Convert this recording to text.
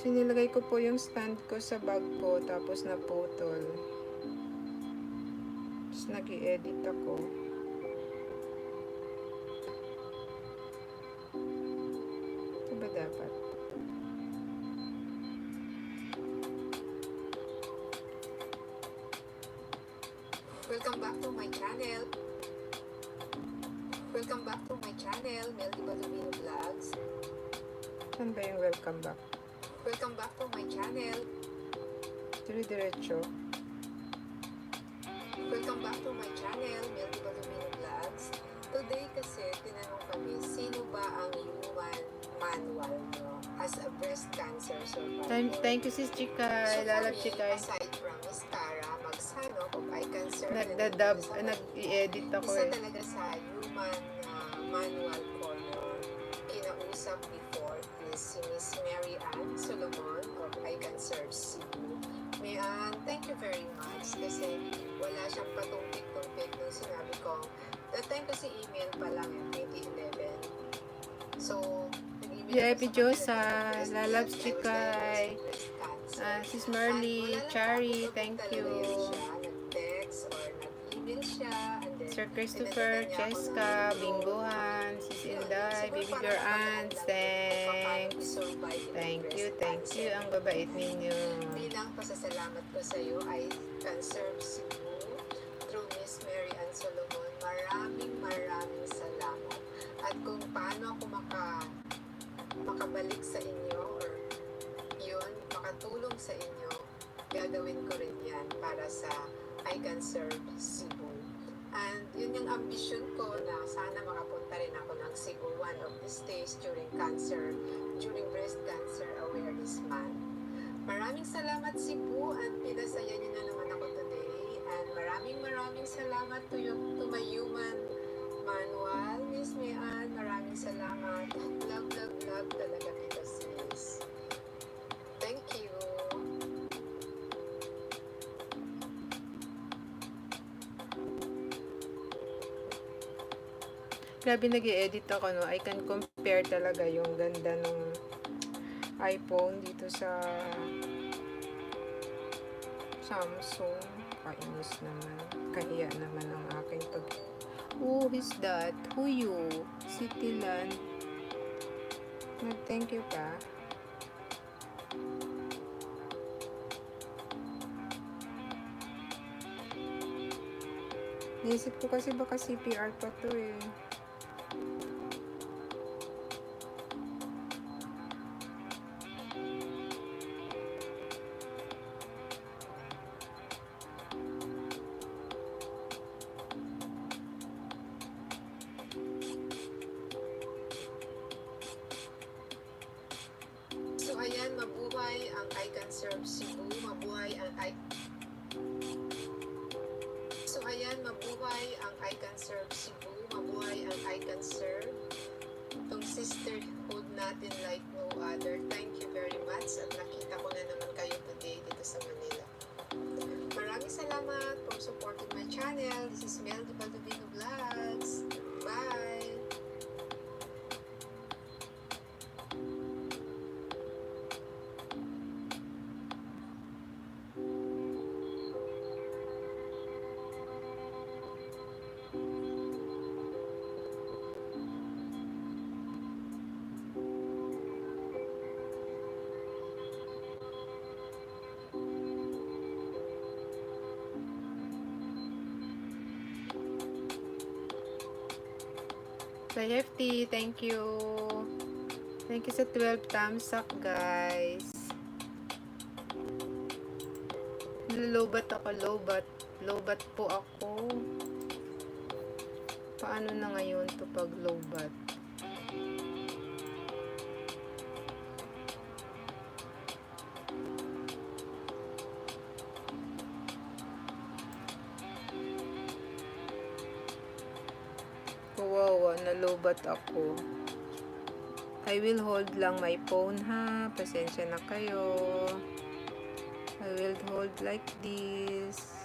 So, nilagay ko po yung stand ko sa bag ko, tapos naputol. Tapos nag-i-edit ako. Ito ba dapat? Welcome back to my channel. Welcome back to my channel, Meldy Baldomino Vlogs. Saan ba yung welcome back? Welcome back to my channel. Dire-diretso. Welcome back to my channel, Meldy Baldomino Vlogs. Today kasi tinanong kami, sino ba ang human manual nyo as a breast cancer survivor? Thank you sis Chikay. Lalab Chikay. Aside from Miss Cara, magsanok of eye cancer, Nagdadab, nag-i-edit ako isa eh. talaga sa human manual corner. Kinausap before is si Miss Mary Ann Solomon of Eye Cancer Cebu. Thank you very much kasi wala siyang patumpik-tumpik nung sinabi ko. That time kasi email pa lang yung 2011. So, VIP Josa, Lalabs Chikay, Sis Marley, Chari, thank you. Nag-text or nag-email siya. Sir Christopher, Cheska, Bingohan, Sis Inday, Baby Girl Ants, thanks. Thank you, ang babait ninyo. Bilang pasasalamat ko sa iyo ay Conserve Cebu through Miss Mary Ann Solomon. Maraming salamat. At kung paano ako makabalik sa inyo or yun, makatulong sa inyo, gagawin ko rin yan para sa I Can Serve Cebu. And yun yung ambisyon ko na sana makapunta rin ako ng Cebu one of these days during Breast Cancer Awareness Month. Maraming salamat Cebu at pinasaya niyo na naman ako today. And maraming salamat to my human manual, Miss Mian. Maraming salamat. Love talaga kita sis. Thank you. Grabe nag-i-edit ako, no? I can compare talaga yung ganda ng iPhone dito sa Samsung. Kainis naman. Kahiya naman ang aking pag... Who is that? Who you? Cityland. Thank you pa. Naisip ko kasi baka CPR pa to eh. So ayan, mabuhay ang I Can Serve Cebu, mabuhay ang I Can Serve Cebu, mabuhay ang I Can Serve. Itong sisterhood natin like no other. Thank you very much at nakita ko na naman kayo today dito sa Manila. Maraming salamat for supporting my channel. This is Meldy Baldomino Vlogs. Bye! Sa FT, thank you. Thank you sa 12 thumbs up, guys. Lobat ako, lobat po ako. Paano na ngayon to pag lobat? Wow, nalobat ako. I will hold lang my phone ha. Pasensya na kayo. I will hold like this.